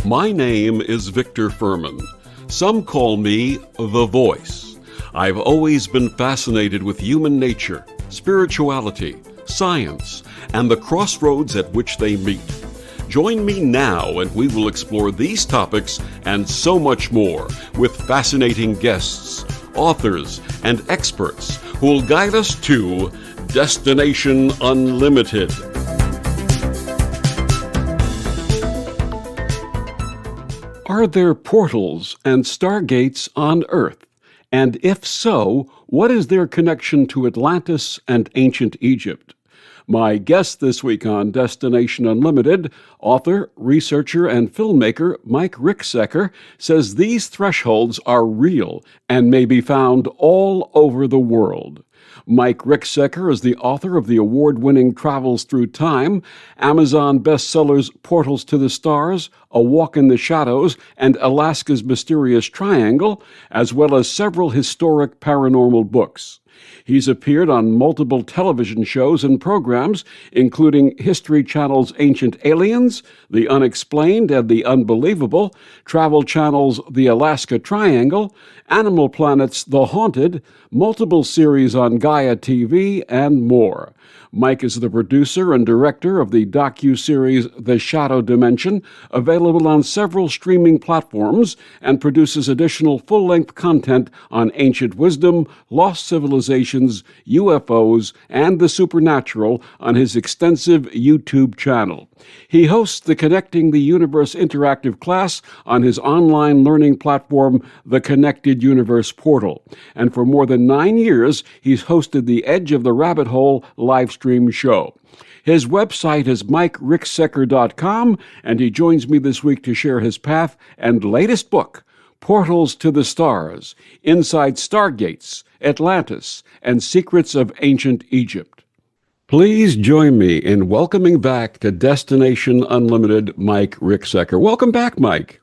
My name is Victor Furman. Some call me The Voice. I've always been fascinated with human nature, spirituality, science, and the crossroads at which they meet. Join me now and we will explore these topics and so much more with fascinating guests, authors, and experts who will guide us to Destination Unlimited. Are there portals and stargates on Earth? And if so, what is their connection to Atlantis and ancient Egypt? My guest this week on Destination Unlimited, author, researcher, and filmmaker Mike Ricksecker, says these thresholds are real and may be found all over the world. Mike Ricksecker is the author of the award-winning Travels Through Time, Amazon bestsellers Portals to the Stars, A Walk in the Shadows, and Alaska's Mysterious Triangle, as well as several historic paranormal books. He's appeared on multiple television shows and programs, including History Channel's Ancient Aliens, The Unexplained and the Unbelievable, Travel Channel's The Alaska Triangle, Animal Planet's The Haunted, multiple series on Gaia TV, and more. Mike is the producer and director of the docu-series The Shadow Dimension, available on several streaming platforms, and produces additional full-length content on ancient wisdom, lost civilizations, UFOs, and the supernatural on his extensive YouTube channel. He hosts the Connecting the Universe interactive class on his online learning platform, The Connected Universe Portal. And for more than 9 years, he's hosted the Edge of the Rabbit Hole live stream show. His website is MikeRicksecker.com, and he joins me this week to share his path and latest book, Portals to the Stars, Inside Stargates, Atlantis, and Secrets of Ancient Egypt. Please join me in welcoming back to Destination Unlimited, Mike Ricksecker. Welcome back, Mike.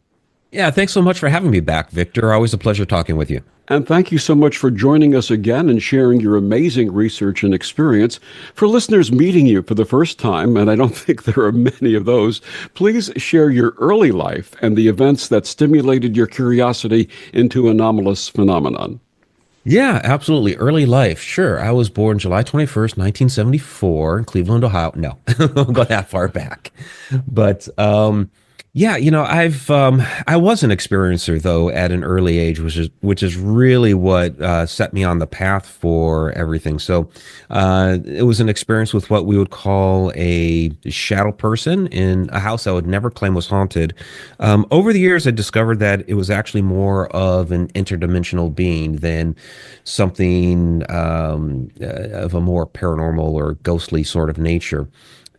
Yeah, thanks so much for having me back, Victor. Always a pleasure talking with you. And thank you so much for joining us again and sharing your amazing research and experience. For listeners meeting you for the first time, and I don't think there are many of those, please share your early life and the events that stimulated your curiosity into anomalous phenomenon. Yeah, absolutely. Early life. Sure. I was born July 21st, 1974 in Cleveland, Ohio. No, I won't go that far back. But yeah, I was an experiencer though at an early age, which is really what set me on the path for everything. So it was an experience with what we would call a shadow person in a house I would never claim was haunted. Over the years, I discovered that it was actually more of an interdimensional being than something of a more paranormal or ghostly sort of nature.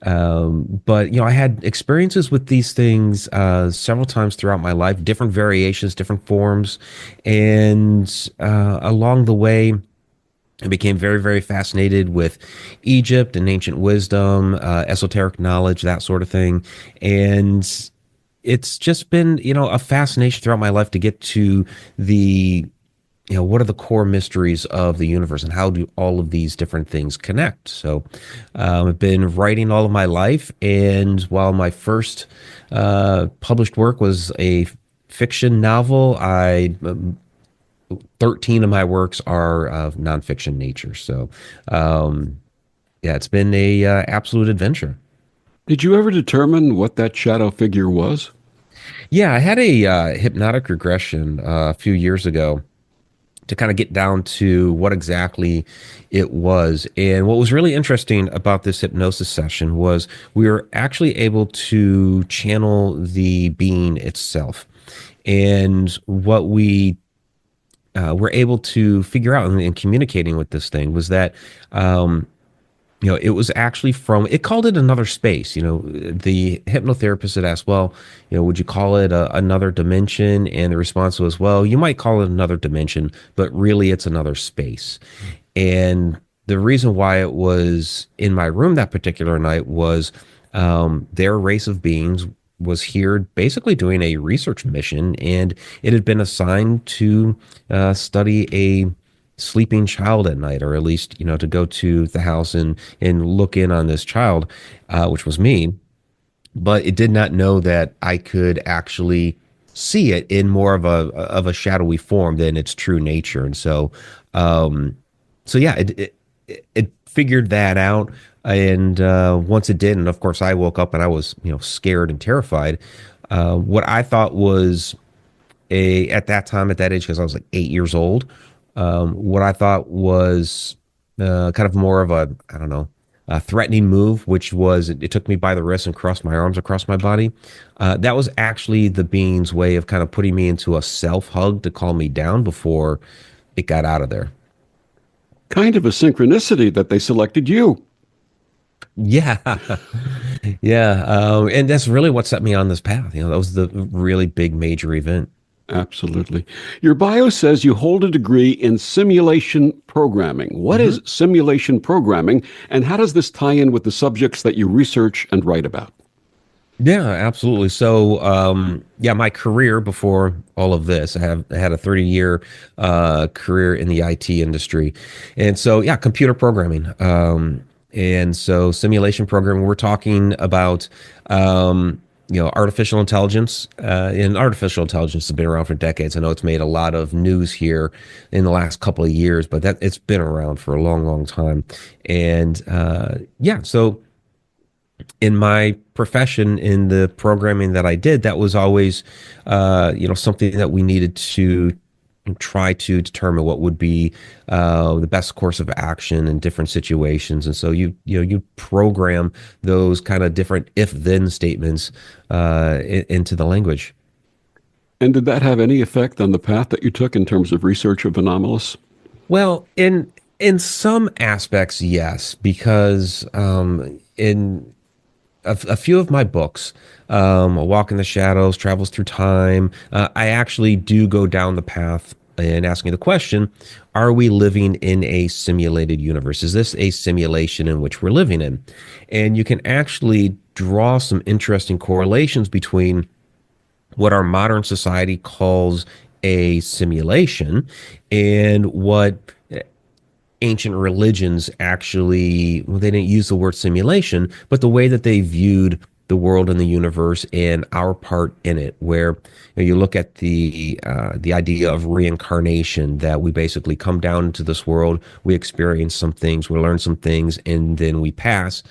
But I had experiences with these things several times throughout my life, different variations, different forms. And along the way, I became very, very fascinated with Egypt and ancient wisdom, esoteric knowledge, that sort of thing. And it's just been, a fascination throughout my life to get to the what are the core mysteries of the universe and how do all of these different things connect? So I've been writing all of my life, and while my first published work was a fiction novel, 13 of my works are of nonfiction nature. So it's been a absolute adventure. Did you ever determine what that shadow figure was? Yeah, I had a hypnotic regression a few years ago to kind of get down to what exactly it was. And what was really interesting about this hypnosis session was we were actually able to channel the being itself. And what we were able to figure out in communicating with this thing was that it was actually it called it another space. The hypnotherapist had asked, well, would you call it another dimension? And the response was, well, you might call it another dimension, but really it's another space. And the reason why it was in my room that particular night was their race of beings was here basically doing a research mission, and it had been assigned to study sleeping child at night, or at least, to go to the house and look in on this child, which was me. But it did not know that I could actually see it in more of a shadowy form than its true nature. And um, so yeah, it figured that out. And once it did, and of course I woke up and I was, scared and terrified. What I thought was at that time, at that age, because I was like 8 years old, what I thought was kind of more of a, I don't know, a threatening move, which was it took me by the wrist and crossed my arms across my body. That was actually the being's way of kind of putting me into a self hug to calm me down before it got out of there. Kind of a synchronicity that they selected you. Yeah, yeah, and that's really what set me on this path. That was the really big major event. Absolutely. Your bio says you hold a degree in simulation programming. What is simulation programming, and how does this tie in with the subjects that you research and write about? Yeah, absolutely. So, yeah, my career before all of this, I had a 30-year career in the IT industry, and so yeah, computer programming, and so simulation programming. We're talking about artificial intelligence, and artificial intelligence has been around for decades. I know it's made a lot of news here in the last couple of years, but that it's been around for a long, long time, and yeah, so in my profession, in the programming that I did, that was always something that we needed to try to determine what would be the best course of action in different situations. And so you program those kind of different if then statements into the language. And did that have any effect on the path that you took in terms of research of anomalous? Well, in some aspects, yes, because in a few of my books, A Walk in the Shadows, Travels Through Time, I actually do go down the path and asking the question, are we living in a simulated universe? Is this a simulation in which we're living in? And you can actually draw some interesting correlations between what our modern society calls a simulation and what ancient religions actually, well, they didn't use the word simulation, but the way that they viewed the world and the universe and our part in it, where you look at the idea of reincarnation, that we basically come down into this world, we experience some things, we learn some things, and then we pass,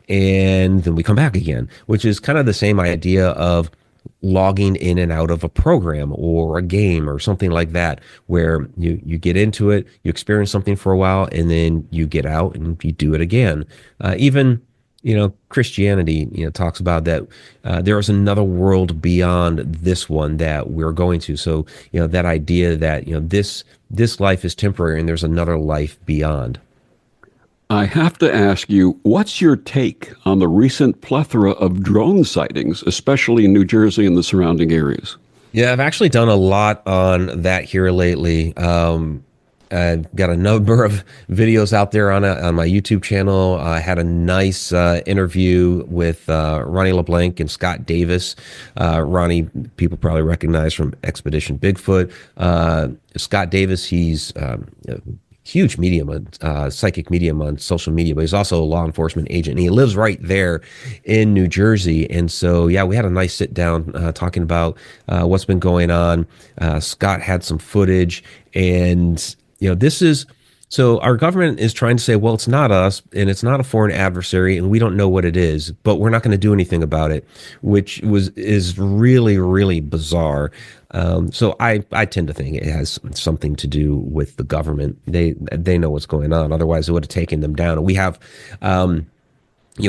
and then we come back again, which is kind of the same idea of logging in and out of a program or a game or something like that, where you get into it, you experience something for a while, and then you get out and you do it again. Even Christianity talks about that there is another world beyond this one that we're going to. So that idea that this life is temporary and there's another life beyond. I have to ask you, what's your take on the recent plethora of drone sightings, especially in New Jersey and the surrounding areas? Yeah, I've actually done a lot on that here lately. I've got a number of videos out there on my YouTube channel. I had a nice interview with Ronnie LeBlanc and Scott Davis. Ronnie, people probably recognize from Expedition Bigfoot. Scott Davis, he's huge medium, psychic medium on social media, but he's also a law enforcement agent, and he lives right there in New Jersey. And so, yeah, we had a nice sit down talking about what's been going on. Scott had some footage, and this is so our government is trying to say, well, it's not us, and it's not a foreign adversary, and we don't know what it is, but we're not going to do anything about it, which is really, really bizarre. So I tend to think it has something to do with the government. They know what's going on. Otherwise, it would have taken them down. We have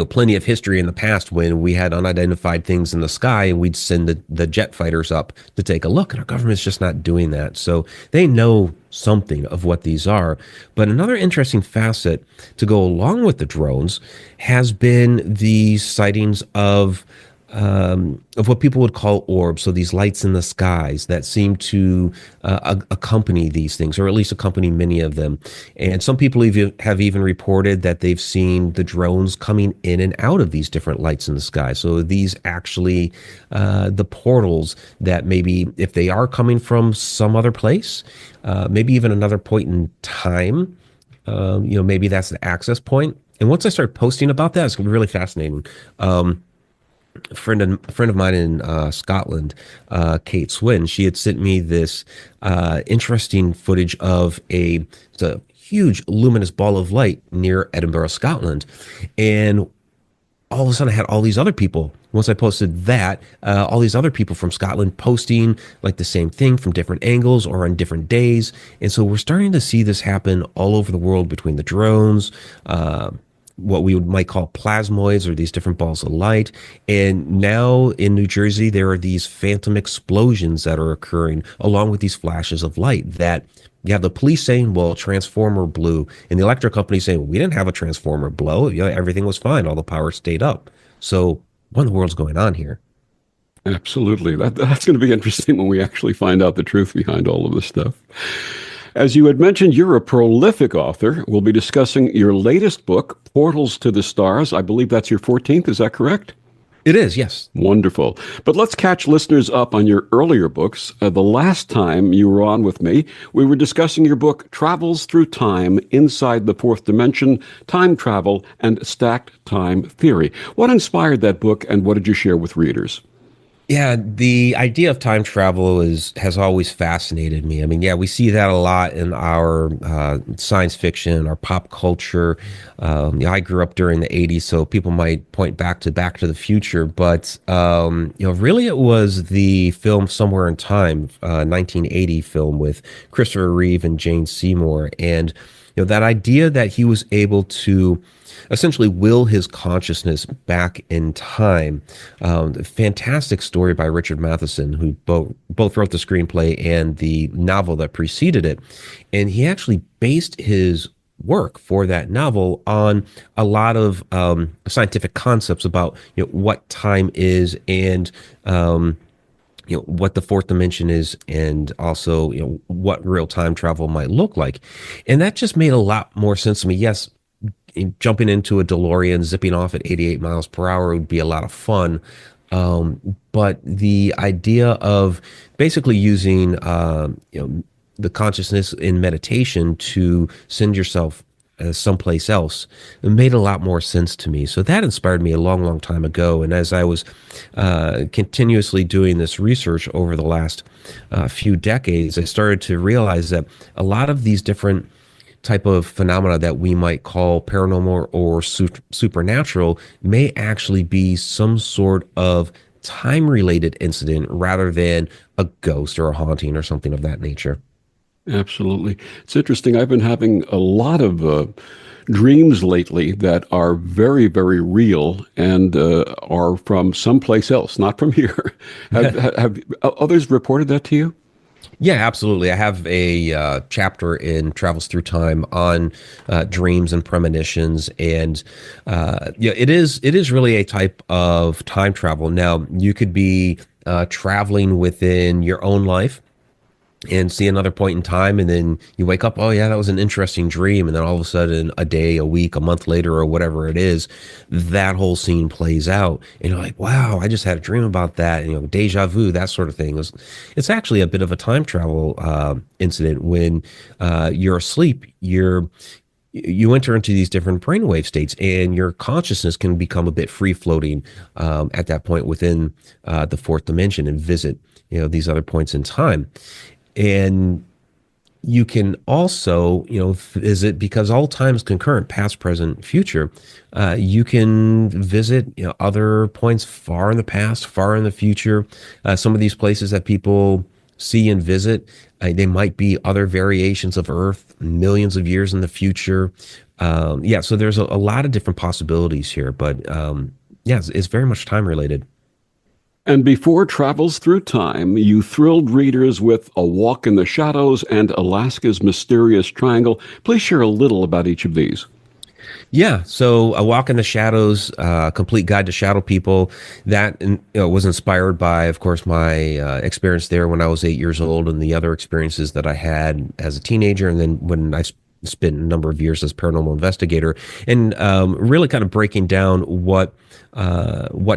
plenty of history in the past when we had unidentified things in the sky and we'd send the jet fighters up to take a look, and our government's just not doing that. So they know something of what these are. But another interesting facet to go along with the drones has been the sightings of of what people would call orbs. So these lights in the skies that seem to accompany these things, or at least accompany many of them. And some people have even reported that they've seen the drones coming in and out of these different lights in the sky. So these actually, the portals that maybe if they are coming from some other place, maybe even another point in time, maybe that's the access point. And once I started posting about that, it's really fascinating. A friend of mine in Scotland, Kate Swin, she had sent me this interesting footage of it's a huge luminous ball of light near Edinburgh, Scotland, and all of a sudden I had all these other people. Once I posted that, all these other people from Scotland posting like the same thing from different angles or on different days. And so we're starting to see this happen all over the world between the drones, what we might call plasmoids or these different balls of light. And now in New Jersey, there are these phantom explosions that are occurring along with these flashes of light that you have the police saying, well, transformer blew, and the electric company saying, well, we didn't have a transformer blow. Everything was fine. All the power stayed up. So what in the world's going on here? Absolutely. That's going to be interesting when we actually find out the truth behind all of this stuff. As you had mentioned, you're a prolific author. We'll be discussing your latest book, Portals to the Stars. I believe that's your 14th. Is that correct? It is, yes. Wonderful. But let's catch listeners up on your earlier books. The last time you were on with me, we were discussing your book, Travels Through Time Inside the Fourth Dimension, Time Travel, and Stacked Time Theory. What inspired that book, and what did you share with readers? Yeah, the idea of time travel has always fascinated me. I mean, yeah, we see that a lot in our science fiction, our pop culture. I grew up during the '80s, so people might point Back to the Future, but really, it was the film Somewhere in Time, 1980 film with Christopher Reeve and Jane Seymour, and that idea that he was able to essentially will his consciousness back in time. Fantastic story by Richard Matheson, who both wrote the screenplay and the novel that preceded it. And he actually based his work for that novel on a lot of scientific concepts about what time is and what the fourth dimension is, and also what real time travel might look like. And that just made a lot more sense to me. Yes, jumping into a DeLorean, zipping off at 88 miles per hour would be a lot of fun. But the idea of basically using, the consciousness in meditation to send yourself someplace else, it made a lot more sense to me. So that inspired me a long, long time ago. And as I was continuously doing this research over the last few decades, I started to realize that a lot of these different type of phenomena that we might call paranormal or supernatural may actually be some sort of time-related incident rather than a ghost or a haunting or something of that nature. Absolutely. It's interesting. I've been having a lot of dreams lately that are very, very real and are from someplace else, not from here. Have others reported that to you? Yeah, absolutely. I have a chapter in Travels Through Time on dreams and premonitions, and it is really a type of time travel. Now, you could be traveling within your own life and see another point in time, and then you wake up, oh yeah, that was an interesting dream, and then all of a sudden, a day, a week, a month later, or whatever it is, that whole scene plays out, and you're like, wow, I just had a dream about that, and, deja vu, that sort of thing. It's actually a bit of a time travel incident. When you're asleep, you enter into these different brainwave states, and your consciousness can become a bit free floating at that point within the fourth dimension and visit these other points in time. And you can also, visit, because all time is concurrent, past, present, future. You can visit, other points far in the past, far in the future. Some of these places that people see and visit, they might be other variations of Earth, millions of years in the future. So there's a lot of different possibilities here, but it's very much time related. And before Travels Through Time, you thrilled readers with A Walk in the Shadows and Alaska's Mysterious Triangle. Please share a little about each of these. Yeah, so A Walk in the Shadows, Complete Guide to Shadow People, was inspired by, of course, my experience there when I was 8 years old and the other experiences that I had as a teenager. And then when spent a number of years as paranormal investigator and really kind of breaking down what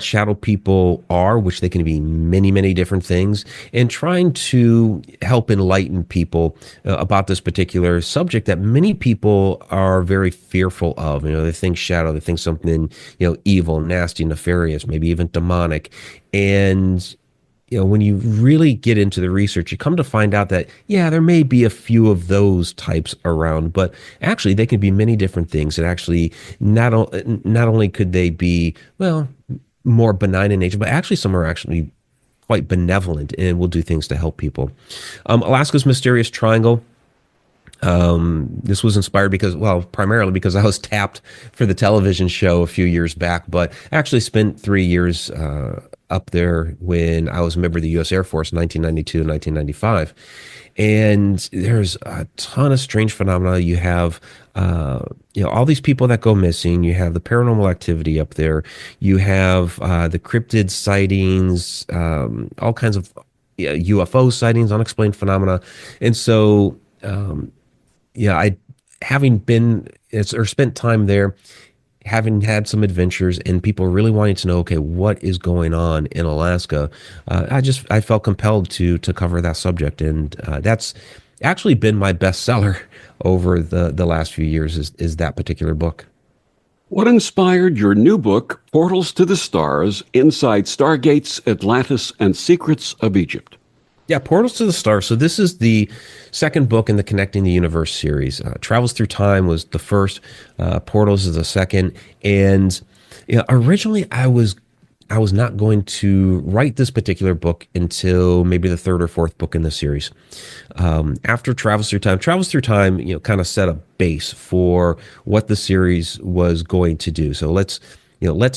shadow people are, which they can be many, many different things, and trying to help enlighten people about this particular subject that many people are very fearful of. They think shadow, they think something, evil, nasty, nefarious, maybe even demonic. And when you really get into the research, you come to find out that, yeah, there may be a few of those types around, but actually they can be many different things. And actually, not only could they be, well, more benign in nature, but actually some are actually quite benevolent and will do things to help people. Alaska's Mysterious Triangle. This was inspired because, well, primarily because I was tapped for the television show a few years back, but actually spent 3 years up there when I was a member of the U.S. Air Force, 1992 and 1995. And there's a ton of strange phenomena. You have, all these people that go missing. You have the paranormal activity up there. You have the cryptid sightings, all kinds of UFO sightings, unexplained phenomena. And so, yeah, I having been or spent time there, having had some adventures, and people really wanting to know, okay, what is going on in Alaska? I felt compelled to cover that subject, and that's actually been my bestseller over the last few years. Is that particular book? What inspired your new book, Portals to the Stars Inside Stargates, Atlantis, and Secrets of Egypt? Yeah, Portals to the Stars. So this is the second book in the Connecting the Universe series. Travels Through Time was the first. Portals is the second. And originally I was not going to write this particular book until maybe the third or fourth book in the series. After Travels Through Time, kind of set a base for what the series was going to do. So let's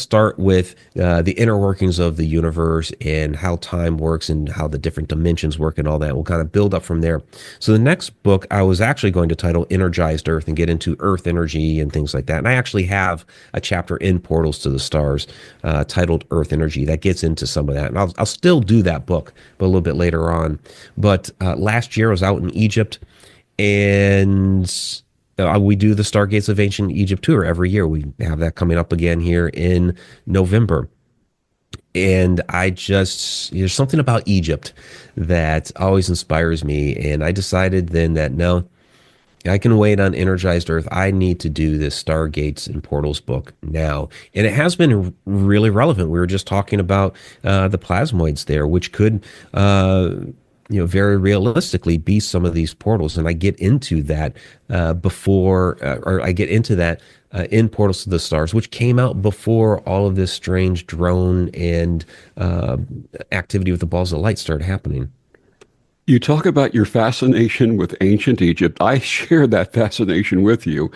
start with the inner workings of the universe and how time works and how the different dimensions work and all that. We'll kind of build up from there. So the next book I was actually going to title Energized Earth and get into Earth energy and things like that. And I actually have a chapter in Portals to the Stars titled Earth Energy that gets into some of that. And I'll still do that book, but a little bit later on. But last year I was out in Egypt, and we do the Stargates of Ancient Egypt tour every year. We have that coming up again here in November. And there's something about Egypt that always inspires me. And I decided then that no, I can wait on Energized Earth. I need to do this Stargates and Portals book now. And it has been really relevant. We were just talking about the plasmoids there, which could very realistically be some of these portals. And I get into that in Portals to the Stars, which came out before all of this strange drone and activity with the balls of light started happening. You talk about your fascination with ancient Egypt. I share that fascination with you.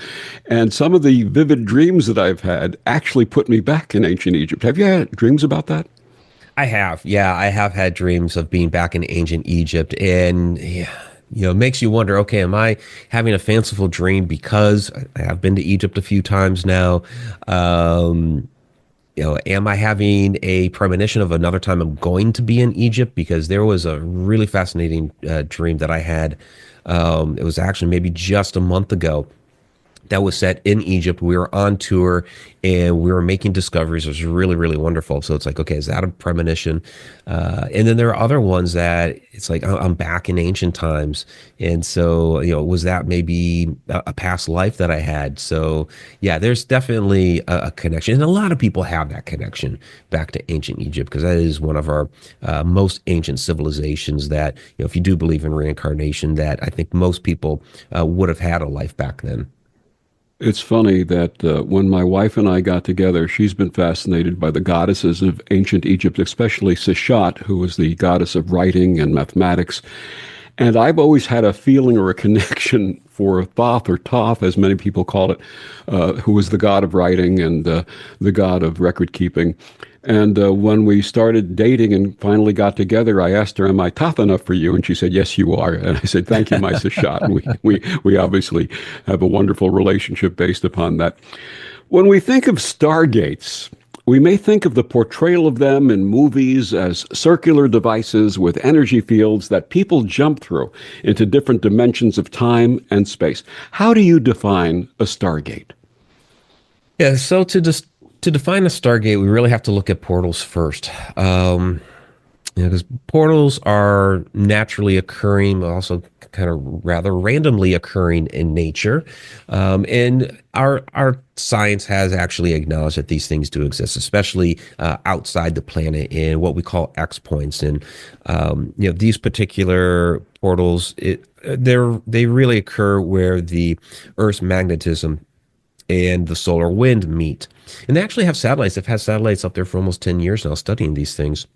And some of the vivid dreams that I've had actually put me back in ancient Egypt. Have you had dreams about that? I have. Yeah, I have had dreams of being back in ancient Egypt. And, yeah, it makes you wonder, okay, am I having a fanciful dream because I have been to Egypt a few times now? Am I having a premonition of another time I'm going to be in Egypt? Because there was a really fascinating dream that I had. It was actually maybe just a month ago that was set in Egypt. We were on tour and we were making discoveries. It was really, really wonderful. So it's like, okay, is that a premonition? And then there are other ones that it's like, I'm back in ancient times. And so, was that maybe a past life that I had? So yeah, there's definitely a connection. And a lot of people have that connection back to ancient Egypt because that is one of our most ancient civilizations that, if you do believe in reincarnation, that I think most people would have had a life back then. It's funny that when my wife and I got together, she's been fascinated by the goddesses of ancient Egypt, especially Seshat, who was the goddess of writing and mathematics. And I've always had a feeling or a connection for Thoth or Thoth, as many people call it, who was the god of writing and the god of record keeping. And when we started dating and finally got together, I asked her, "Am I tough enough for you?" And she said, "Yes, you are." And I said, "Thank you, my shot." And we obviously have a wonderful relationship based upon that. When we think of stargates, we may think of the portrayal of them in movies as circular devices with energy fields that people jump through into different dimensions of time and space. How do you define a stargate? Yeah, so to define a Stargate, we really have to look at portals first. Because portals are naturally occurring, but also kind of rather randomly occurring in nature. And our science has actually acknowledged that these things do exist, especially outside the planet in what we call X points. And these particular portals, they really occur where the Earth's magnetism and the solar wind meet. And they actually have satellites. They've had satellites up there for almost 10 years now studying these things.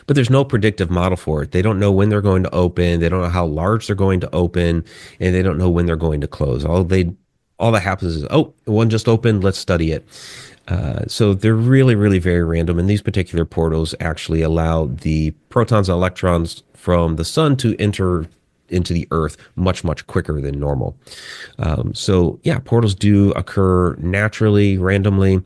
But there's no predictive model for it. They don't know when they're going to open. They don't know how large they're going to open, and they don't know when they're going to close. All that happens is, oh, one just opened. Let's study it. So they're really, really very random. And these particular portals actually allow the protons and electrons from the sun to enter into the earth much, much quicker than normal. So yeah, portals do occur naturally, randomly.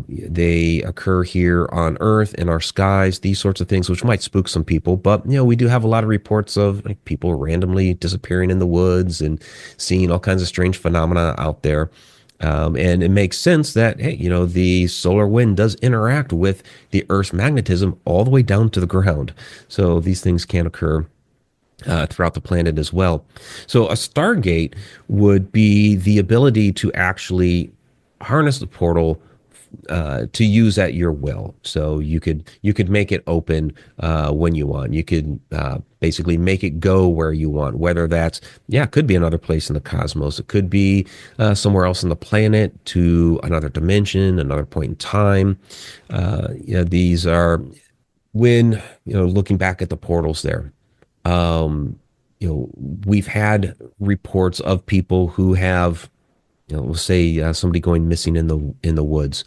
They occur here on Earth, in our skies, these sorts of things, which might spook some people. But we do have a lot of reports of like people randomly disappearing in the woods and seeing all kinds of strange phenomena out there. And it makes sense that, hey, the solar wind does interact with the Earth's magnetism all the way down to the ground. So these things can occur throughout the planet as well. So a Stargate would be the ability to actually harness the portal to use at your will. So you could make it open when you want. You could basically make it go where you want. Whether that's it could be another place in the cosmos. It could be somewhere else on the planet, to another dimension, another point in time. These are when looking back at the portals there. Um, we've had reports of people who have, we'll say somebody going missing in the woods.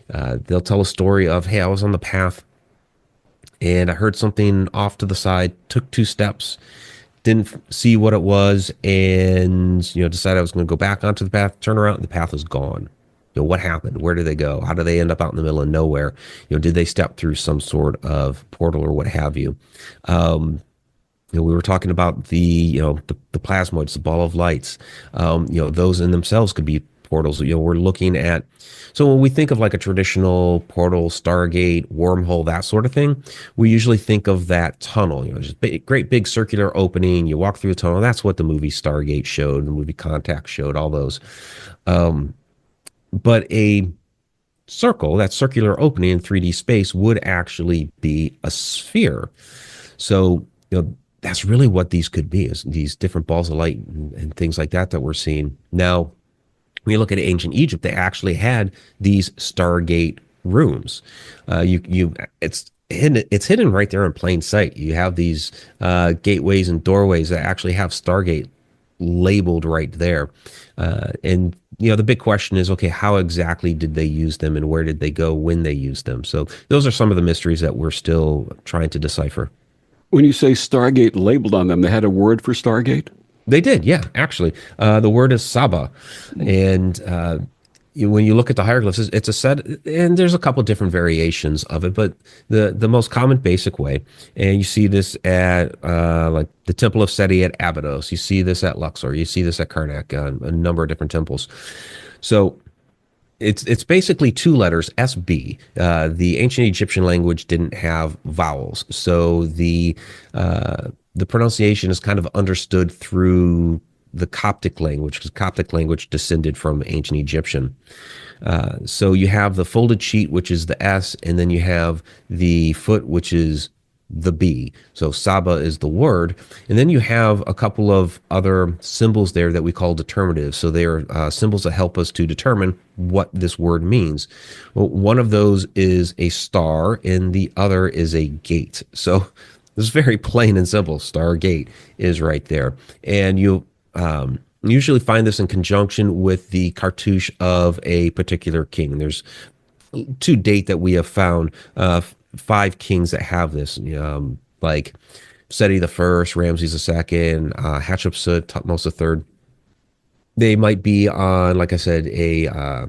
They'll tell a story of, hey, I was on the path and I heard something off to the side, took two steps, didn't see what it was, and decided I was going to go back onto the path, turn around, and the path was gone. What happened? Where did they go? How did they end up out in the middle of nowhere? Did they step through some sort of portal or what have you? We were talking about the plasmoids, the ball of lights. Those in themselves could be portals. We're looking at. So when we think of like a traditional portal, Stargate, wormhole, that sort of thing, we usually think of that tunnel. Just great big circular opening. You walk through the tunnel. That's what the movie Stargate showed. The movie Contact showed all those. But a circle, that circular opening in 3D space, would actually be a sphere. So that's really what these could be, is these different balls of light and things like that we're seeing. Now, when you look at ancient Egypt, they actually had these Stargate rooms. It's hidden right there in plain sight. You have these gateways and doorways that actually have Stargate labeled right there. And the big question is, okay, how exactly did they use them, and where did they go when they used them? So those are some of the mysteries that we're still trying to decipher. When you say Stargate labeled on them, they had a word for Stargate? They did, yeah, actually. The word is Saba. And when you look at the hieroglyphs, it's a set, and there's a couple different variations of it, but the most common basic way, and you see this at like the Temple of Seti at Abydos, you see this at Luxor, you see this at Karnak, a number of different temples. So it's basically two letters, SB. The ancient Egyptian language didn't have vowels, so the pronunciation is kind of understood through the Coptic language, because Coptic language descended from ancient Egyptian. So you have the folded sheet, which is the S, and then you have the foot, which is the B. So Saba is the word. And then you have a couple of other symbols there that we call determinatives. So they are symbols that help us to determine what this word means. Well, one of those is a star, and the other is a gate. So it's very plain and simple. Stargate is right there. And you usually find this in conjunction with the cartouche of a particular king. There's to date that we have found five kings that have this, like Seti the First, Ramses the Second, Hatshepsut, Thutmose the Third. They might be on, like I said, a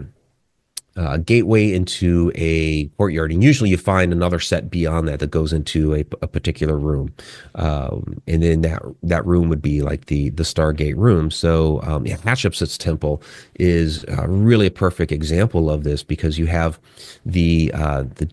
gateway into a courtyard, and usually you find another set beyond that that goes into a particular room, and then that room would be like the Stargate room. So yeah, Hatshepsut's temple is really a perfect example of this because you have the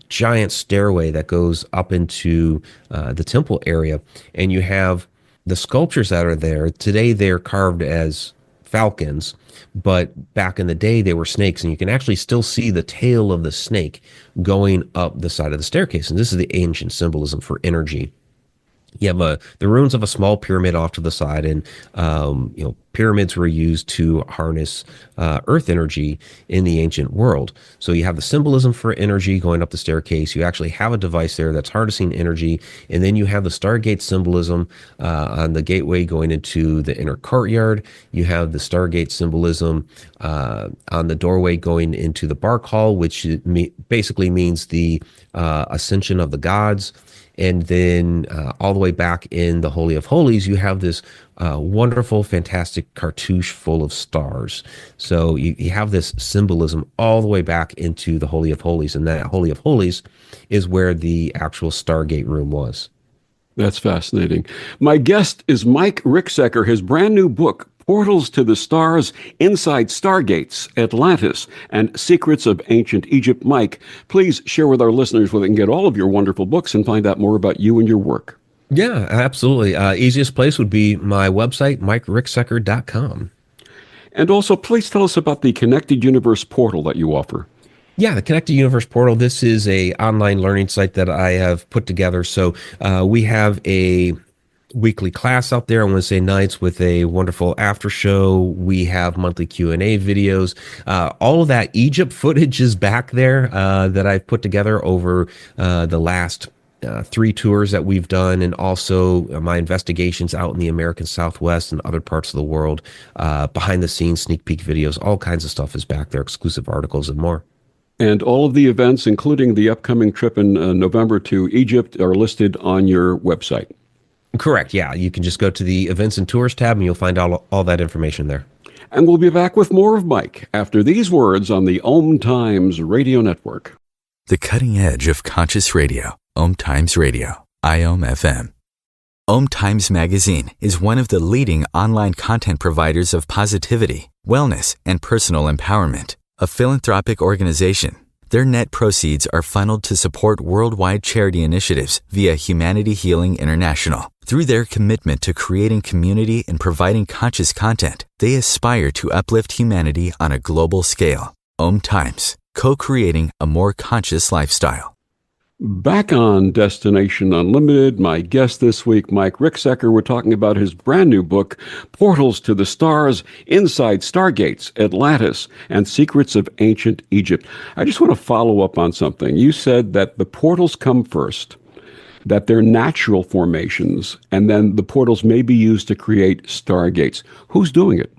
giant stairway that goes up into the temple area, and you have the sculptures that are there. Today they're carved as falcons, but back in the day they were snakes, and you can actually still see the tail of the snake going up the side of the staircase. And this is the ancient symbolism for energy. You have the ruins of a small pyramid off to the side, and pyramids were used to harness earth energy in the ancient world. So you have the symbolism for energy going up the staircase. You actually have a device there that's harnessing energy, and then you have the Stargate symbolism on the gateway going into the inner courtyard. You have the Stargate symbolism on the doorway going into the Bark Hall, which basically means the ascension of the gods. And then all the way back in the Holy of Holies, you have this wonderful, fantastic cartouche full of stars. So you have this symbolism all the way back into the Holy of Holies. And that Holy of Holies is where the actual Stargate room was. That's fascinating. My guest is Mike Ricksecker. His brand new book, Portals to the Stars, Inside Stargates, Atlantis, and Secrets of Ancient Egypt. Mike, please share with our listeners where they can get all of your wonderful books and find out more about you and your work. Yeah, absolutely. Easiest place would be my website, MikeRicksecker.com. And also, please tell us about the Connected Universe portal that you offer. Yeah, the Connected Universe portal. This is a online learning site that I have put together. So we have a weekly class out there on Wednesday nights with a wonderful after show. We have monthly Q&A videos. All of that Egypt footage is back there that I've put together over the last 3 tours that we've done, and also my investigations out in the American Southwest and other parts of the world. Behind the scenes sneak peek videos, all kinds of stuff is back there, exclusive articles and more. And all of the events, including the upcoming trip in November to Egypt, are listed on your website. Correct. Yeah. You can just go to the events and tours tab and you'll find all that information there. And we'll be back with more of Mike after these words on the Om Times Radio Network. The cutting edge of conscious radio, Om Times Radio, IOM FM. Om Times Magazine is one of the leading online content providers of positivity, wellness, and personal empowerment. A philanthropic organization, their net proceeds are funneled to support worldwide charity initiatives via Humanity Healing International. Through their commitment to creating community and providing conscious content, they aspire to uplift humanity on a global scale. Om Times, co-creating a more conscious lifestyle. Back on Destination Unlimited, my guest this week, Mike Ricksecker. We're talking about his brand new book, Portals to the Stars, Inside Stargates, Atlantis, and Secrets of Ancient Egypt. I just want to follow up on something. You said that the portals come first, that they're natural formations, and then the portals may be used to create stargates. Who's doing it?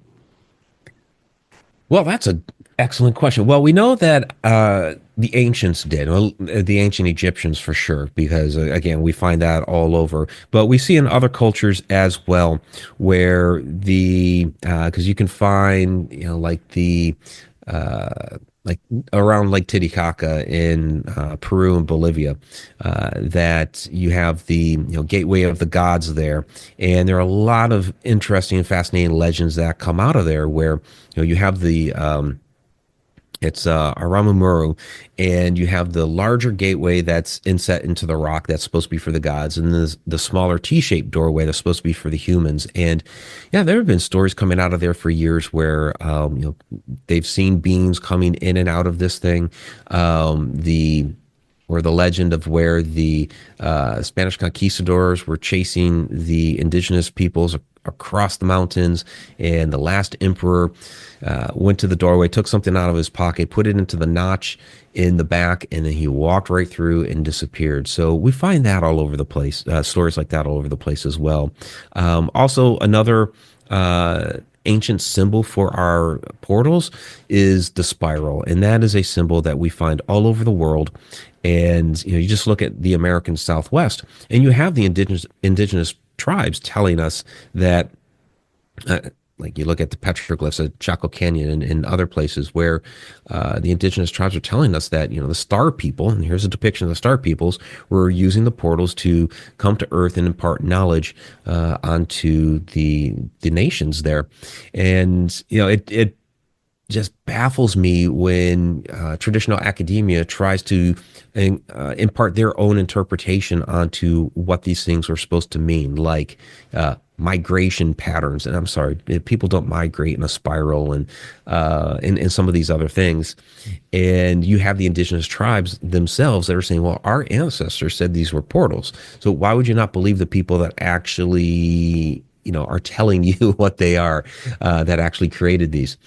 Well, that's an excellent question. Well, we know that the ancients did, well, the ancient Egyptians for sure, because again, we find that all over. But we see in other cultures as well, where because you can find, like around Lake Titicaca in Peru and Bolivia, that you have the gateway of the gods there, and there are a lot of interesting and fascinating legends that come out of there, where you have the it's Aramumuru, and you have the larger gateway that's inset into the rock that's supposed to be for the gods, and the smaller T-shaped doorway that's supposed to be for the humans. And yeah, there have been stories coming out of there for years where they've seen beings coming in and out of this thing. Or the legend of where the Spanish conquistadors were chasing the indigenous peoples across the mountains, and the last emperor went to the doorway, took something out of his pocket, put it into the notch in the back, and then he walked right through and disappeared. So we find that all over the place, stories like that all over the place as well. Also, another ancient symbol for our portals is the spiral, and that is a symbol that we find all over the world. And you just look at the American Southwest, and you have the indigenous tribes telling us that. Uh, like you look at the petroglyphs at Chaco Canyon and other places where the indigenous tribes are telling us that the star people, and here's a depiction of the star peoples, were using the portals to come to Earth and impart knowledge onto the nations there. And it just baffles me when traditional academia tries to impart their own interpretation onto what these things were supposed to mean, like migration patterns. And I'm sorry, people don't migrate in a spiral and some of these other things. And you have the indigenous tribes themselves that are saying, well, our ancestors said these were portals. So why would you not believe the people that actually, are telling you what they are, that actually created these?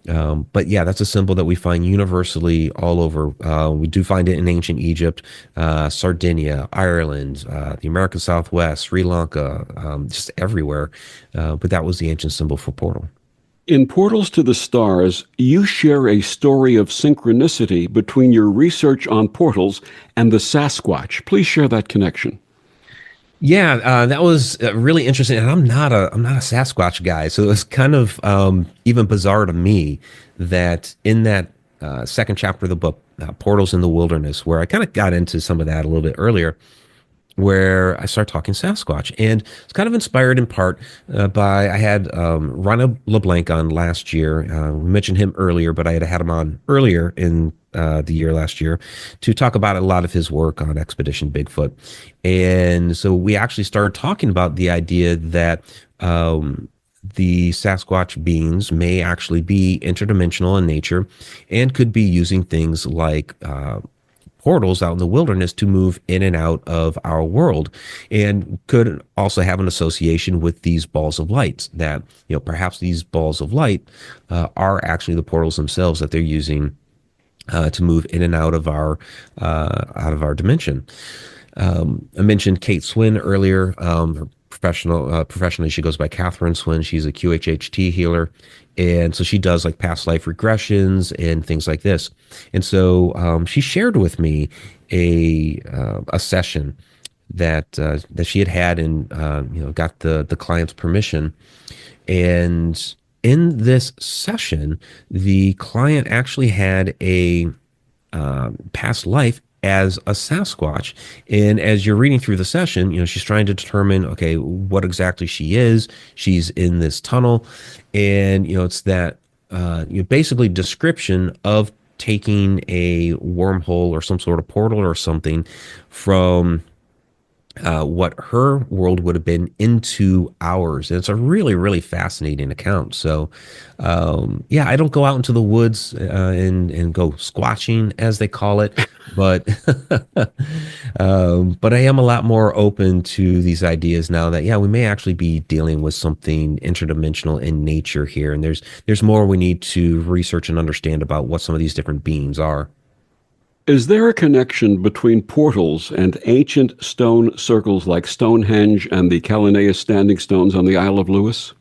But yeah, that's a symbol that we find universally all over. We do find it in ancient Egypt, Sardinia, Ireland, the American Southwest, Sri Lanka, just everywhere. But that was the ancient symbol for portal. In Portals to the Stars, you share a story of synchronicity between your research on portals and the Sasquatch. Please share that connection. Yeah, that was really interesting. And I'm not a Sasquatch guy, so it was kind of even bizarre to me that in that second chapter of the book, Portals in the Wilderness, where I kind of got into some of that a little bit earlier, where I started talking Sasquatch. And it's kind of inspired in part by, I had Rana LeBlanc on last year. We mentioned him earlier, but I had him on earlier in the year last year to talk about a lot of his work on Expedition Bigfoot. And so we actually started talking about the idea that the Sasquatch beings may actually be interdimensional in nature and could be using things like portals out in the wilderness to move in and out of our world, and could also have an association with these balls of light, that perhaps these balls of light are actually the portals themselves that they're using to move in and out of our dimension. I mentioned Kate Swin earlier. Her professionally, she goes by Catherine Swin. She's a QHHT healer. And so she does like past life regressions and things like this. And so she shared with me a session that she had and got the client's permission. And in this session, the client actually had a past life as a Sasquatch. And as you're reading through the session, she's trying to determine, okay, what exactly she is. She's in this tunnel. And, it's that basically description of taking a wormhole or some sort of portal or something from what her world would have been into ours. And it's a really, really fascinating account. So, I don't go out into the woods and go squatching, as they call it, but but I am a lot more open to these ideas now that, we may actually be dealing with something interdimensional in nature here. And there's more we need to research and understand about what some of these different beings are. Is there a connection between portals and ancient stone circles like Stonehenge and the Calanaeus standing stones on the Isle of Lewis?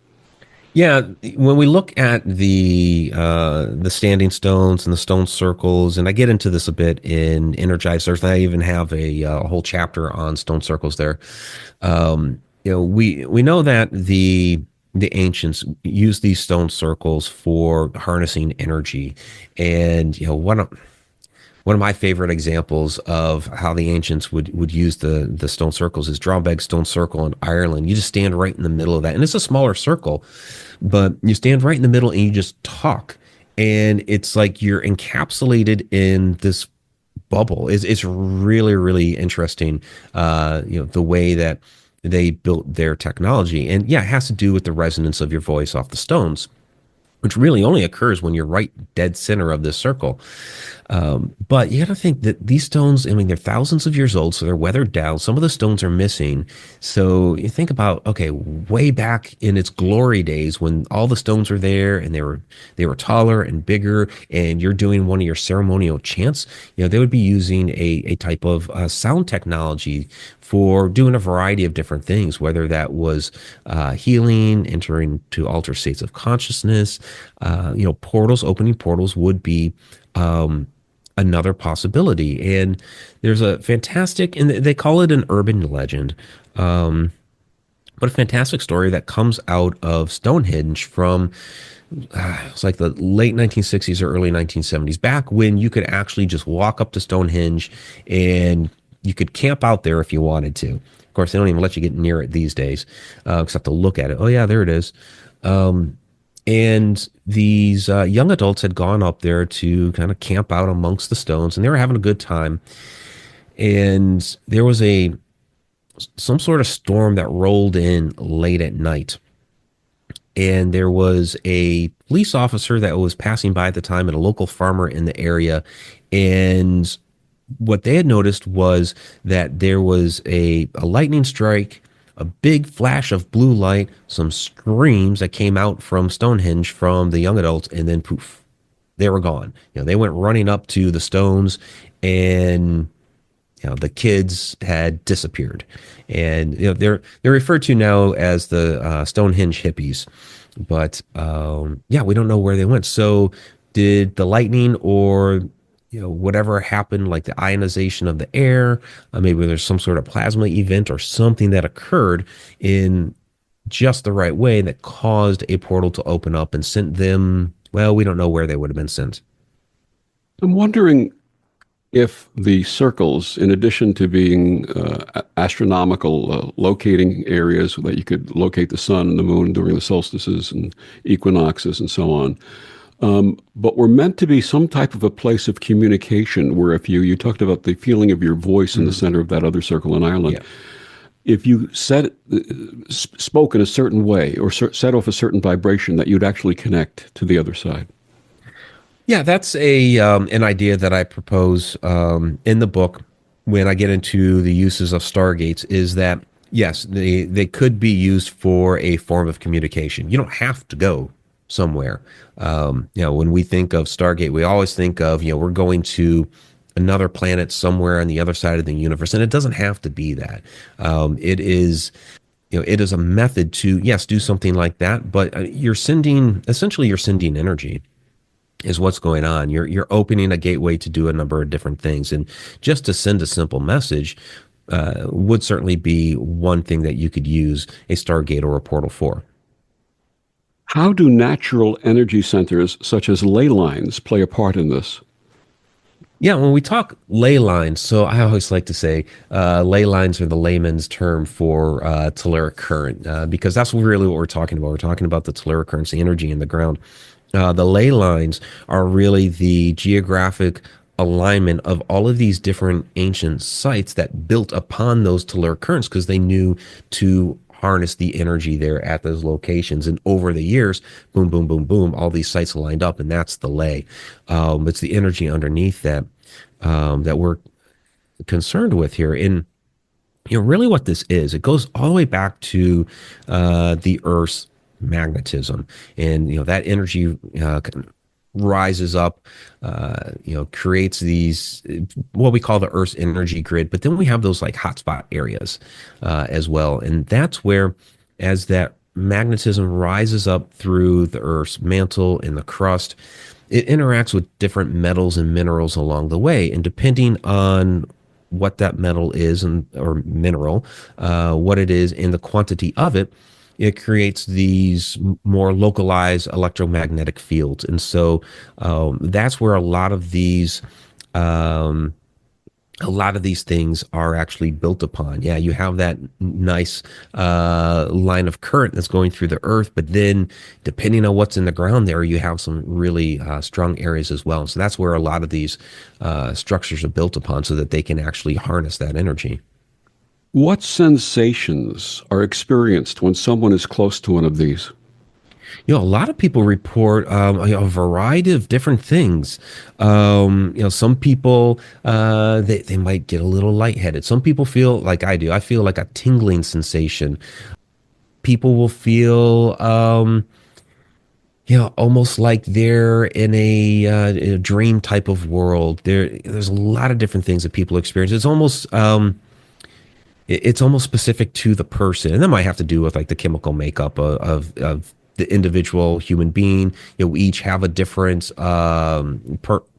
Yeah, when we look at the standing stones and the stone circles, and I get into this a bit in Energized Earth, I even have a whole chapter on stone circles there. We know that the ancients used these stone circles for harnessing energy, and one of my favorite examples of how the ancients would use the stone circles is Drombeg Stone Circle in Ireland. You just stand right in the middle of that. And it's a smaller circle, but you stand right in the middle and you just talk. And it's like you're encapsulated in this bubble. It's really, really interesting, the way that they built their technology. And yeah, it has to do with the resonance of your voice off the stones. which really only occurs when you're right dead center of this circle. But you got to think that these stones, I mean, they're thousands of years old, so they're weathered down. Some of the stones are missing. So you think about, okay, way back in its glory days when all the stones were there and they were taller and bigger, and you're doing one of your ceremonial chants, they would be using a type of sound technology for doing a variety of different things, whether that was healing, entering to altered states of consciousness, portals, opening portals would be another possibility. And there's a fantastic, and they call it an urban legend, but a fantastic story that comes out of Stonehenge from it's like the late 1960s or early 1970s, back when you could actually just walk up to Stonehenge and you could camp out there if you wanted to. Of course, they don't even let you get near it these days, except to look at it. Oh yeah, there it is. And these young adults had gone up there to kind of camp out amongst the stones, and they were having a good time. And there was some sort of storm that rolled in late at night. And there was a police officer that was passing by at the time and a local farmer in the area. And what they had noticed was that there was a lightning strike, a big flash of blue light, some screams that came out from Stonehenge from the young adults, and then poof, they were gone. They went running up to the stones, and the kids had disappeared. And they're referred to now as the Stonehenge hippies. But we don't know where they went. So did the lightning or whatever happened, like the ionization of the air, maybe there's some sort of plasma event or something that occurred in just the right way that caused a portal to open up and sent them, well, we don't know where they would have been sent. I'm wondering if the circles, in addition to being astronomical locating areas that you could locate the sun and the moon during the solstices and equinoxes and so on, but were meant to be some type of a place of communication where if you talked about the feeling of your voice in the center of that other circle in Ireland. Yeah. If you spoke in a certain way or set off a certain vibration, that you'd actually connect to the other side. Yeah, that's an idea that I propose in the book when I get into the uses of stargates, is that, yes, they could be used for a form of communication. You don't have to go somewhere. When we think of Stargate, we always think of, we're going to another planet somewhere on the other side of the universe, and it doesn't have to be that. It is a method to, yes, do something like that, but you're sending energy is what's going on. You're opening a gateway to do a number of different things, and just to send a simple message would certainly be one thing that you could use a Stargate or a portal for. How do natural energy centers such as ley lines play a part in this? Yeah, when we talk ley lines, so I always like to say ley lines are the layman's term for telluric current, because that's really what we're talking about. We're talking about the telluric currents, the energy in the ground. The ley lines are really the geographic alignment of all of these different ancient sites that built upon those telluric currents because they knew to harness the energy there at those locations. And over the years, boom, boom, boom, boom, all these sites lined up, and that's the ley. It's the energy underneath that that we're concerned with here. And really what this is, it goes all the way back to the Earth's magnetism, and that energy rises up, creates these what we call the Earth's energy grid. But then we have those like hotspot areas as well, and that's where, as that magnetism rises up through the Earth's mantle and the crust, it interacts with different metals and minerals along the way, and depending on what that metal is or mineral, what it is, and the quantity of it, it creates these more localized electromagnetic fields. And so that's where a lot of these things are actually built upon. Yeah, you have that nice line of current that's going through the earth, but then depending on what's in the ground there, you have some really strong areas as well. So that's where a lot of these structures are built upon, so that they can actually harness that energy. What sensations are experienced when someone is close to one of these? A lot of people report a variety of different things. Some people they might get a little lightheaded. Some people feel like I do. I feel like a tingling sensation. People will feel almost like they're in a dream type of world. There's a lot of different things that people experience. It's almost specific to the person, and that might have to do with like the chemical makeup of the individual human being. We each have a different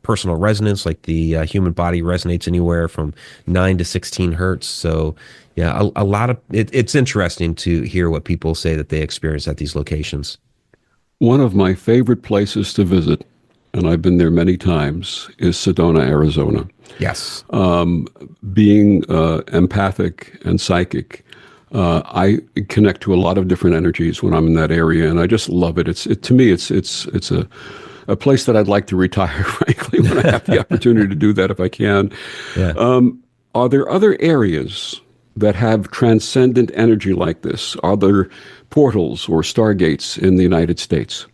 personal resonance. Like the human body resonates anywhere from 9 to 16 hertz. So, yeah, a lot of it's interesting to hear what people say that they experience at these locations. One of my favorite places to visit, and I've been there many times, is Sedona, Arizona. Yes. Being empathic and psychic, I connect to a lot of different energies when I'm in that area, and I just love it. To me, it's a place that I'd like to retire, frankly, when I have the opportunity to do that if I can. Yeah. Are there other areas that have transcendent energy like this? Are there portals or stargates in the United States?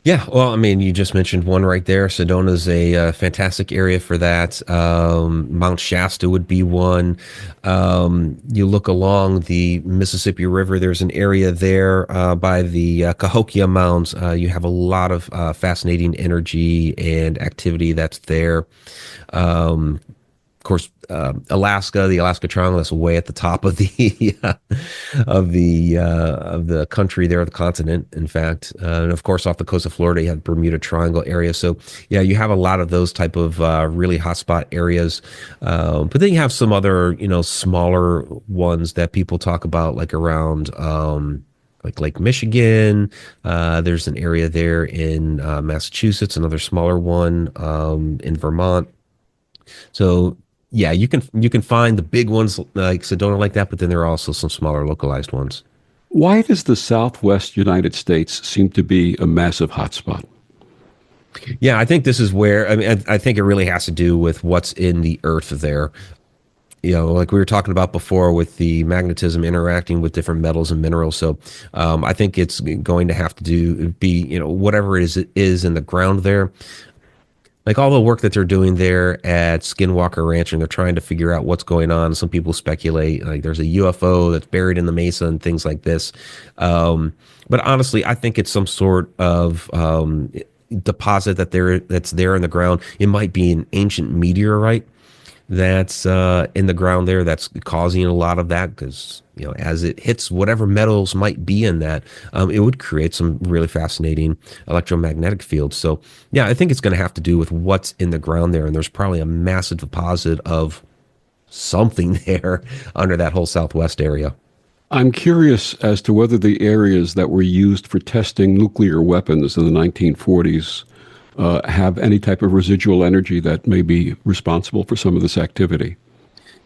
Yeah, well, I mean, you just mentioned one right there. Sedona's a fantastic area for that. Mount Shasta would be one. You look along the Mississippi River, there's an area there by the Cahokia Mounds. You have a lot of fascinating energy and activity that's there. Of course, Alaska, the Alaska Triangle, that's way at the top of the of the country there, the continent. In fact, and of course, off the coast of Florida, you have Bermuda Triangle area. So, yeah, you have a lot of those type of really hotspot areas. But then you have some other, smaller ones that people talk about, like around. Like Lake Michigan, there's an area there in Massachusetts, another smaller one in Vermont. So yeah, you can find the big ones like Sedona like that, but then there are also some smaller localized ones. Why does the Southwest United States seem to be a massive hotspot? Yeah, I think this is where I think it really has to do with what's in the earth there. Like we were talking about before with the magnetism interacting with different metals and minerals. So I think it's going to have to be whatever it is in the ground there. Like all the work that they're doing there at Skinwalker Ranch, and they're trying to figure out what's going on. Some people speculate like there's a UFO that's buried in the mesa and things like this. But honestly, I think it's some sort of deposit that's there in the ground. It might be an ancient meteorite that's in the ground there that's causing a lot of that because as it hits whatever metals might be in that, it would create some really fascinating electromagnetic fields. So yeah, I think it's going to have to do with what's in the ground there, and there's probably a massive deposit of something there under that whole southwest area. I'm curious as to whether the areas that were used for testing nuclear weapons in the 1940s have any type of residual energy that may be responsible for some of this activity.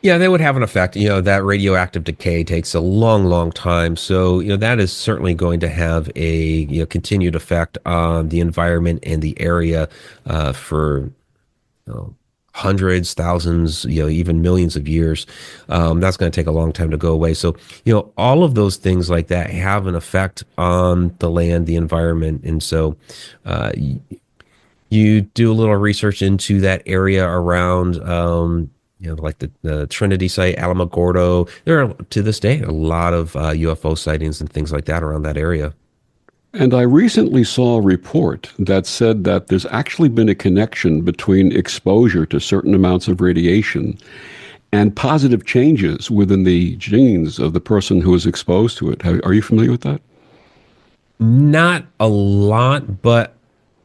Yeah, they would have an effect. That radioactive decay takes a long, long time. So, that is certainly going to have a continued effect on the environment and the area for hundreds, thousands, even millions of years. That's going to take a long time to go away. So, all of those things like that have an effect on the land, the environment. And so, you do a little research into that area around, like the Trinity site, Alamogordo. There are, to this day, a lot of UFO sightings and things like that around that area. And I recently saw a report that said that there's actually been a connection between exposure to certain amounts of radiation and positive changes within the genes of the person who is exposed to it. Are you familiar with that? Not a lot, but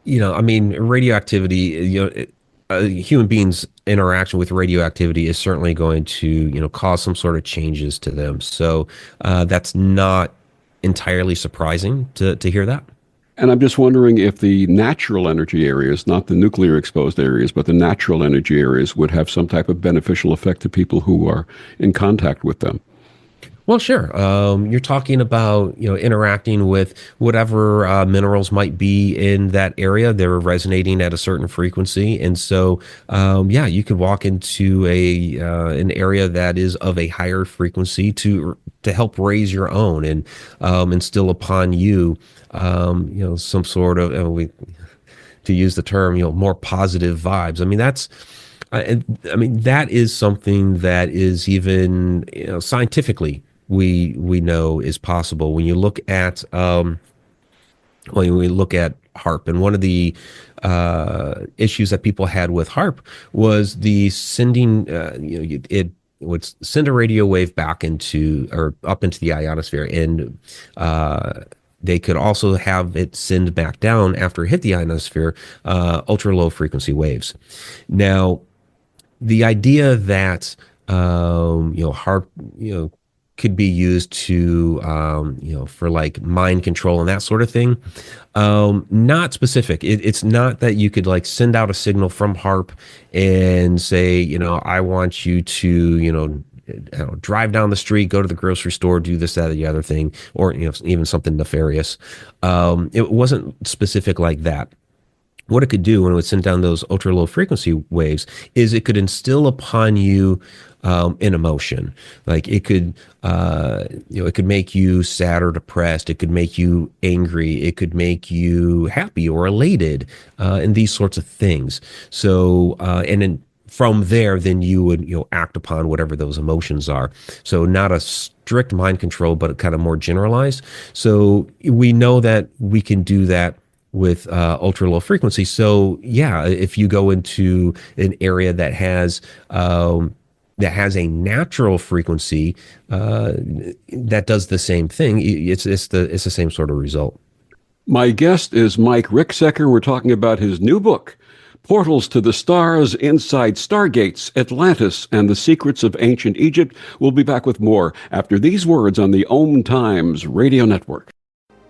radioactivity, a human being's interaction with radioactivity is certainly going to, cause some sort of changes to them. So that's not entirely surprising to hear that. And I'm just wondering if the natural energy areas, not the nuclear exposed areas, but the natural energy areas would have some type of beneficial effect to people who are in contact with them. Well, sure. You're talking about, interacting with whatever minerals might be in that area. They're resonating at a certain frequency, and so yeah, you could walk into a an area that is of a higher frequency to help raise your own and instill upon you, some sort of to use the term, more positive vibes. I mean, that is something that is even, scientifically we know is possible. When we look at HARP, and one of the issues that people had with HARP was the sending, it would send a radio wave back into or up into the ionosphere, and they could also have it send back down after it hit the ionosphere, ultra low frequency waves. Now, the idea that HARP could be used to for like mind control and that sort of thing, not specific. It's not that you could like send out a signal from HARP and say, I want you to I don't know, drive down the street, go to the grocery store, do this, that, or the other thing, or even something nefarious. It wasn't specific like that. What it could do when it would send down those ultra low frequency waves is it could instill upon you an emotion. Like it could, it could make you sad or depressed. It could make you angry. It could make you happy or elated, and these sorts of things. So, and then from there, then you would, act upon whatever those emotions are. So not a strict mind control, but kind of more generalized. So we know that we can do that with ultra low frequency. So yeah, if you go into an area that has a natural frequency that does the same thing, it's the same sort of result. My guest is Mike Ricksecker. We're talking about his new book, Portals to the Stars, Inside Stargates, Atlantis, and the Secrets of Ancient Egypt. We'll be back with more after these words on the Om Times Radio Network.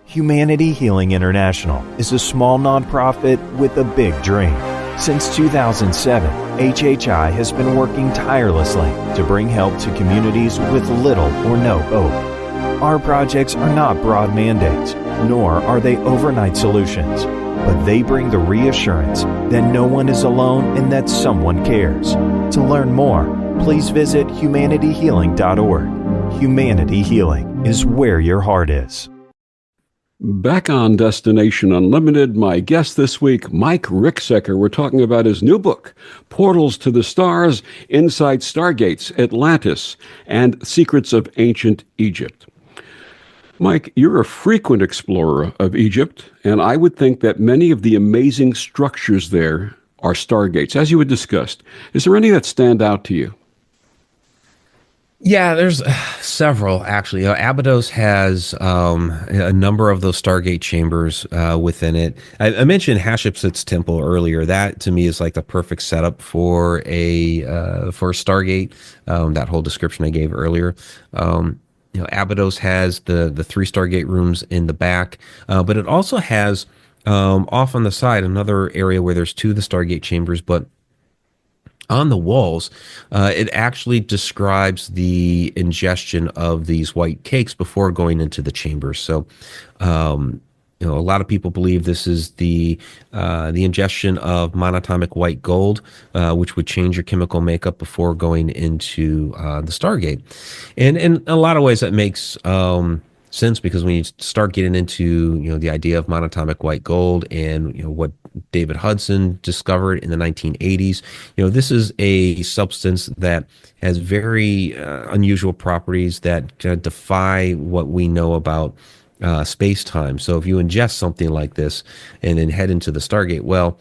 Humanity Healing International is a small nonprofit with a big dream. Since 2007, HHI has been working tirelessly to bring help to communities with little or no hope. Our projects are not broad mandates, nor are they overnight solutions, but they bring the reassurance that no one is alone and that someone cares. To learn more, please visit humanityhealing.org. Humanity Healing is where your heart is. Back on Destination Unlimited, my guest this week, Mike Ricksecker. We're talking about his new book, Portals to the Stars, Inside Stargates, Atlantis, and Secrets of Ancient Egypt. Mike, you're a frequent explorer of Egypt, and I would think that many of the amazing structures there are stargates, as you had discussed. Is there any that stand out to you? Yeah, there's several actually. Abydos has a number of those Stargate chambers within it. I mentioned Hatshepsut's temple earlier. That to me is like the perfect setup for a Stargate. That whole description I gave earlier. Abydos has the three Stargate rooms in the back, but it also has off on the side another area where there's two of the Stargate chambers, but on the walls, it actually describes the ingestion of these white cakes before going into the chambers. So, a lot of people believe this is the ingestion of monatomic white gold, which would change your chemical makeup before going into the Stargate. And in a lot of ways, that makes sense, because when you start getting into the idea of monatomic white gold and what David Hudson discovered in the 1980s, this is a substance that has very unusual properties that defy what we know about space-time. So if you ingest something like this and then head into the Stargate, well,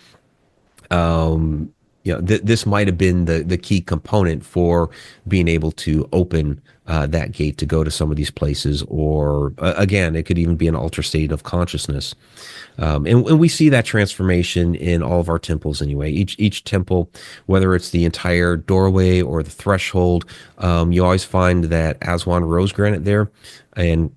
this might have been the key component for being able to open that gate to go to some of these places, or again, it could even be an altered state of consciousness. And we see that transformation in all of our temples anyway. Each temple, whether it's the entire doorway or the threshold, you always find that Aswan rose granite there. And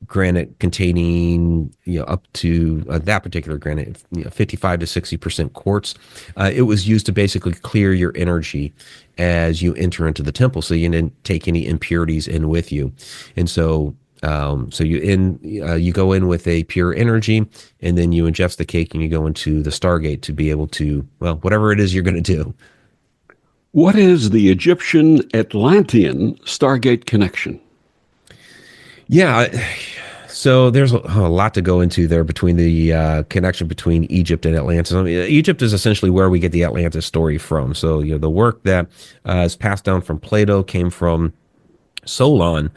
granite containing, up to that particular granite, 55 to 60% quartz. It was used to basically clear your energy as you enter into the temple, so you didn't take any impurities in with you. And so you go in with a pure energy, and then you ingest the cake and you go into the Stargate to be able to, well, whatever it is you're going to do. What is the Egyptian Atlantean Stargate connection? Yeah, so there's a lot to go into there between the connection between Egypt and Atlantis. I mean, Egypt is essentially where we get the Atlantis story from. So the work that is passed down from Plato came from Solon.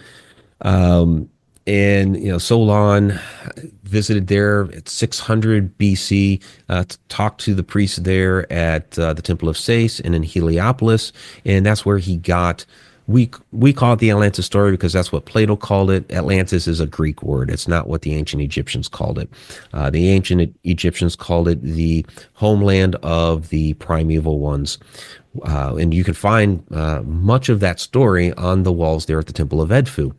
And Solon visited there at 600 BC to talk to the priests there at the Temple of Sais and in Heliopolis, and that's where he got. We call it the Atlantis story because that's what Plato called it. Atlantis is a Greek word; it's not what the ancient Egyptians called it. The ancient Egyptians called it the homeland of the primeval ones. And you can find much of that story on the walls there at the Temple of Edfu.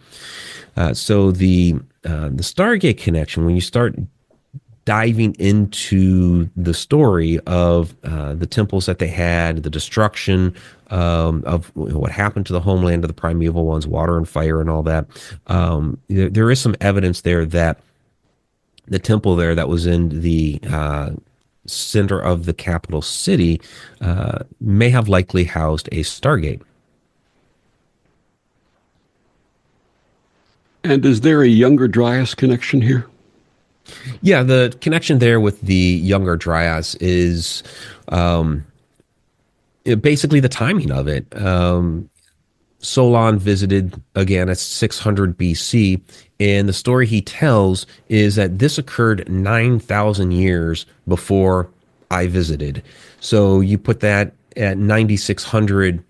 So the Stargate connection, when you start diving into the story of the temples that they had, the destruction of what happened to the homeland of the primeval ones, water and fire and all that, there is some evidence there that the temple there that was in the center of the capital city may have likely housed a Stargate. And is there a Younger Dryas connection here? Yeah, the connection there with the Younger Dryas is basically the timing of it. Solon visited again at 600 BC, and the story he tells is that this occurred 9,000 years before I visited. So you put that at 9600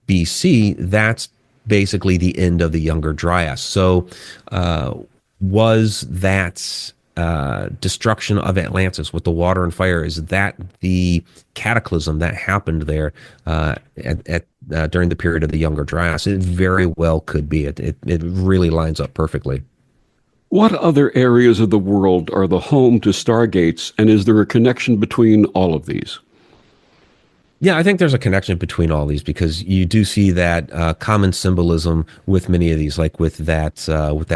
BC, that's basically the end of the Younger Dryas. So was that destruction of Atlantis with the water and fire, is that the cataclysm that happened there during the period of the Younger Dryas? It very well could be. It really lines up perfectly. What other areas of the world are the home to stargates, and is there a connection between all of these? Yeah, I think there's a connection between all these because you do see that common symbolism with many of these, like with that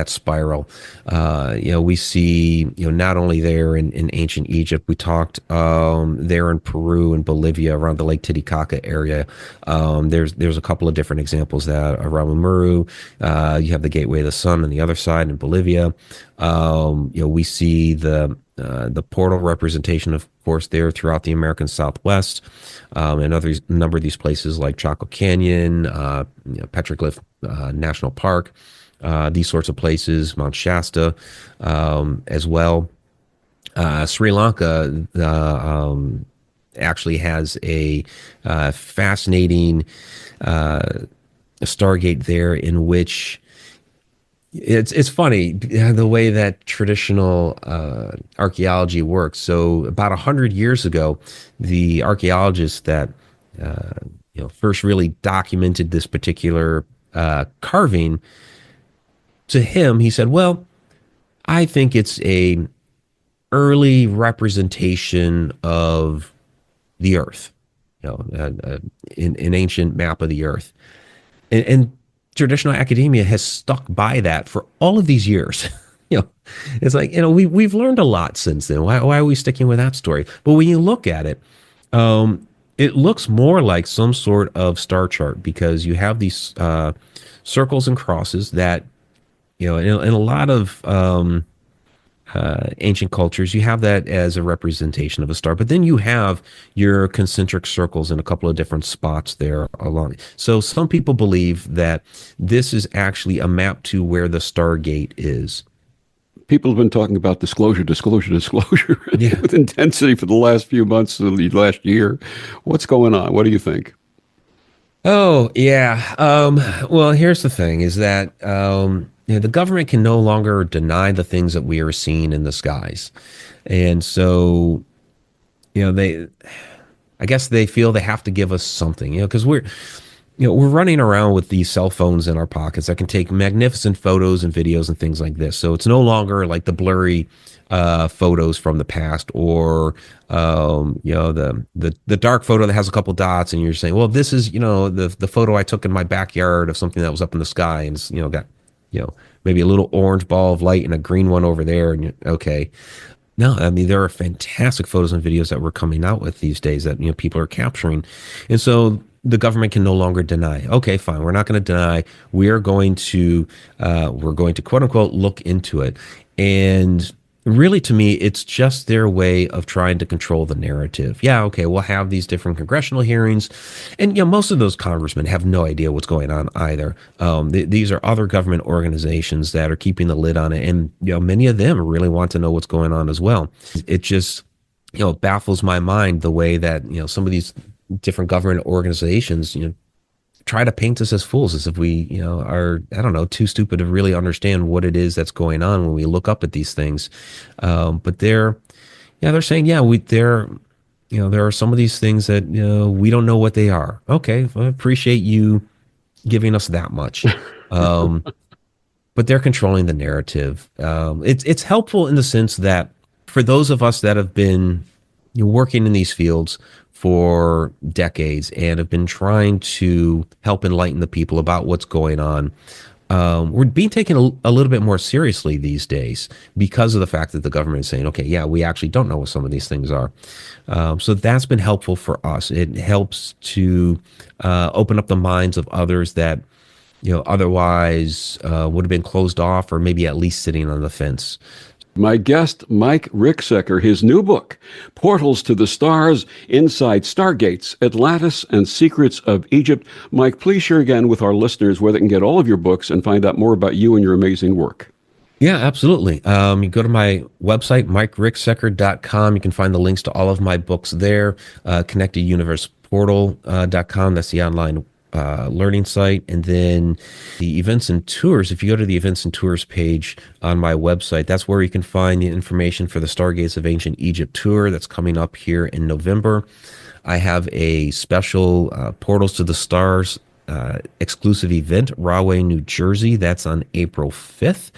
spiral. We see not only there in ancient Egypt. We talked there in Peru and Bolivia around the Lake Titicaca area. There's a couple of different examples that around Muru. You have the Gateway of the Sun on the other side in Bolivia. We see the portal representation, of course, there throughout the American Southwest, and a number of these places like Chaco Canyon, Petroglyph National Park, these sorts of places, Mount Shasta, as well. Sri Lanka actually has a fascinating Stargate there in which it's funny the way that traditional archaeology works. So about 100 years ago, the archaeologists that first really documented this particular carving, to him, he said, "Well, I think it's a early representation of the Earth, an ancient map of the Earth," and traditional academia has stuck by that for all of these years. It's like, we've learned a lot since then. Why are we sticking with that story? But when you look at it, it looks more like some sort of star chart because you have these circles and crosses that, in a lot of ancient cultures, you have that as a representation of a star, but then you have your concentric circles in a couple of different spots there along. So some people believe that this is actually a map to where the Stargate is. People have been talking about disclosure Yeah. with intensity for the last few months, the last year. What's going on? What do you think? Oh, yeah. Well, here's the thing is that the government can no longer deny the things that we are seeing in the skies. And so, I guess they feel they have to give us something, because we're running around with these cell phones in our pockets that can take magnificent photos and videos and things like this. So it's no longer like the blurry photos from the past, or the dark photo that has a couple dots, and you're saying, well, this is the photo I took in my backyard of something that was up in the sky, and it's got maybe a little orange ball of light and a green one over there, and okay. No, I mean, there are fantastic photos and videos that we're coming out with these days that people are capturing, and so the government can no longer deny. Okay, fine, we're not going to deny. We're going to quote unquote look into it, and really, to me, it's just their way of trying to control the narrative. Yeah, okay, we'll have these different congressional hearings, and most of those congressmen have no idea what's going on either. These are other government organizations that are keeping the lid on it, and many of them really want to know what's going on as well. It just baffles my mind the way that some of these different government organizations try to paint us as fools, as if we, are, I don't know, too stupid to really understand what it is that's going on when we look up at these things. But they're saying, there are some of these things that, we don't know what they are. Okay, I appreciate you giving us that much. But they're controlling the narrative. It's helpful in the sense that for those of us that have been working in these fields for decades and have been trying to help enlighten the people about what's going on, we're being taken a little bit more seriously these days because of the fact that the government is saying, okay, yeah, we actually don't know what some of these things are. So that's been helpful for us. It helps to open up the minds of others that otherwise would have been closed off, or maybe at least sitting on the fence. My guest, Mike Ricksecker, his new book, Portals to the Stars, Inside Stargates, Atlantis and Secrets of Egypt. Mike, please share again with our listeners where they can get all of your books and find out more about you and your amazing work. Yeah, absolutely. You go to my website, mikericksecker.com. You can find the links to all of my books there. ConnectedUniversePortal.com. That's the online learning site. And then the events and tours, if you go to the events and tours page on my website, that's where you can find the information for the Stargates of Ancient Egypt tour that's coming up here in November. I have a special Portals to the Stars exclusive event, Rahway, New Jersey. That's on April 5th.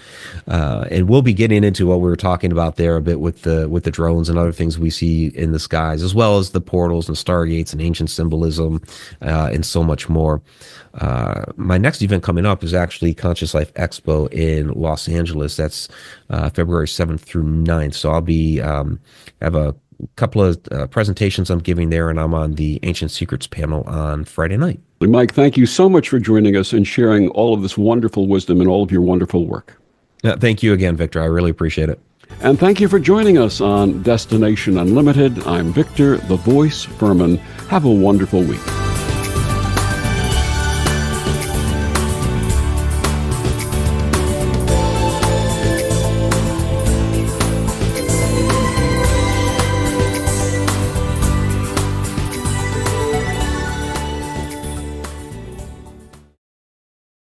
And we'll be getting into what we were talking about there a bit with the drones and other things we see in the skies, as well as the portals and stargates and ancient symbolism and so much more. My next event coming up is actually Conscious Life Expo in Los Angeles. That's February 7th through 9th. So I'll be have a couple of presentations I'm giving there, and I'm on the Ancient Secrets panel on Friday night. Mike, thank you so much for joining us and sharing all of this wonderful wisdom and all of your wonderful work. Thank you again, Victor. I really appreciate it. And thank you for joining us on Destination Unlimited. I'm Victor, the Voice Furman. Have a wonderful week.